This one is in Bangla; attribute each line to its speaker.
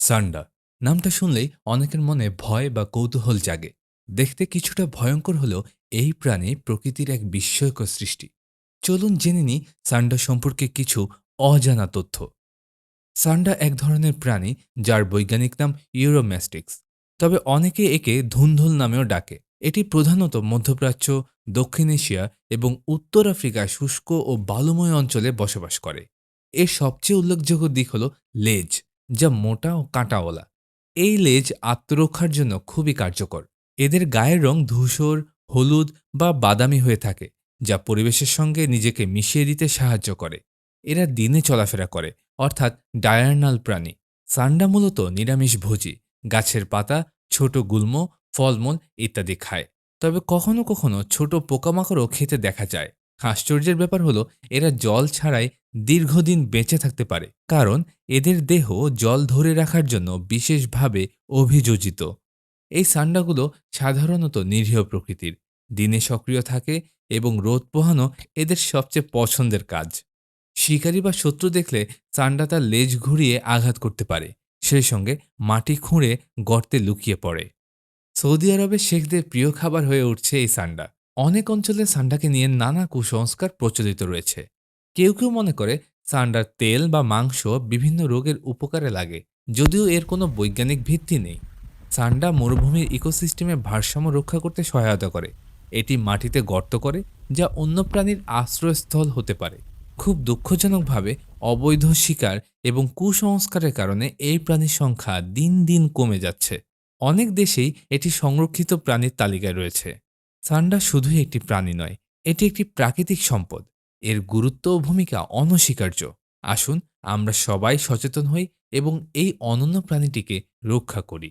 Speaker 1: সান্ডা নামটা শুনলেই অনেকের মনে ভয় বা কৌতূহল জাগে। দেখতে কিছুটা ভয়ঙ্কর হলেও এই প্রাণী প্রকৃতির এক বিস্ময়কর সৃষ্টি। চলুন জেনে নিই সান্ডা সম্পর্কে কিছু অজানা তথ্য। সান্ডা এক ধরনের প্রাণী যার বৈজ্ঞানিক নাম ইউরোম্যাস্টিক্স, তবে অনেকে একে ধুন্ধুল নামেও ডাকে। এটি প্রধানত মধ্যপ্রাচ্য, দক্ষিণ এশিয়া এবং উত্তর আফ্রিকার শুষ্ক ও বালুময় অঞ্চলে বসবাস করে। এর সবচেয়ে উল্লেখযোগ্য দিক হল লেজ, যা মোটা ও কাঁটাওয়ালা। এই লেজ আত্মরক্ষার জন্য খুবই কার্যকর। এদের গায়ের রং ধূসর, হলুদ বা বাদামি হয়ে থাকে, যা পরিবেশের সঙ্গে নিজেকে মিশিয়ে দিতে সাহায্য করে। এরা দিনে চলাফেরা করে, অর্থাৎ ডায়ার্নাল প্রাণী। সান্ডা মূলত নিরামিষভোজী, গাছের পাতা, ছোট গুল্ম, ফলমূল ইত্যাদি খায়। তবে কখনো কখনো ছোট পোকামাকড়ও খেতে দেখা যায়। আশ্চর্যের ব্যাপার হলো এরা জল ছাড়াই দীর্ঘদিন বেঁচে থাকতে পারে, কারণ এদের দেহ জল ধরে রাখার জন্য বিশেষভাবে অভিযোজিত। এই সান্ডাগুলো সাধারণত নিরীহ প্রকৃতির, দিনে সক্রিয় থাকে এবং রোদ পোহানো এদের সবচেয়ে পছন্দের কাজ। শিকারী বা শত্রু দেখলে সান্ডা তার লেজ ঘুরিয়ে আঘাত করতে পারে, সেই সঙ্গে মাটি খুঁড়ে গর্তে লুকিয়ে পড়ে। সৌদি আরবে শেখদের প্রিয় খাবার হয়ে উঠছে এই সান্ডা। অনেক অঞ্চলে সান্ডাকে নিয়ে নানা কুসংস্কার প্রচলিত রয়েছে। কেউ কেউ মনে করে সান্ডার তেল বা মাংস বিভিন্ন রোগের উপকারে লাগে, যদিও এর কোনো বৈজ্ঞানিক ভিত্তি নেই। সান্ডা মরুভূমির ইকোসিস্টেমে ভারসাম্য রক্ষা করতে সহায়তা করে। এটি মাটিতে গর্ত করে, যা অন্য প্রাণীর আশ্রয়স্থল হতে পারে। খুব দুঃখজনকভাবে অবৈধ শিকার এবং কুসংস্কারের কারণে এই প্রাণীর সংখ্যা দিন দিন কমে যাচ্ছে। অনেক দেশেই এটি সংরক্ষিত প্রাণীর তালিকায় রয়েছে। সান্ডা শুধুই একটি প্রাণী নয়, এটি একটি প্রাকৃতিক সম্পদ। এর গুরুত্ব ও ভূমিকা অনস্বীকার্য। আসুন আমরা সবাই সচেতন হই এবং এই অনন্য প্রাণীটিকে রক্ষা করি।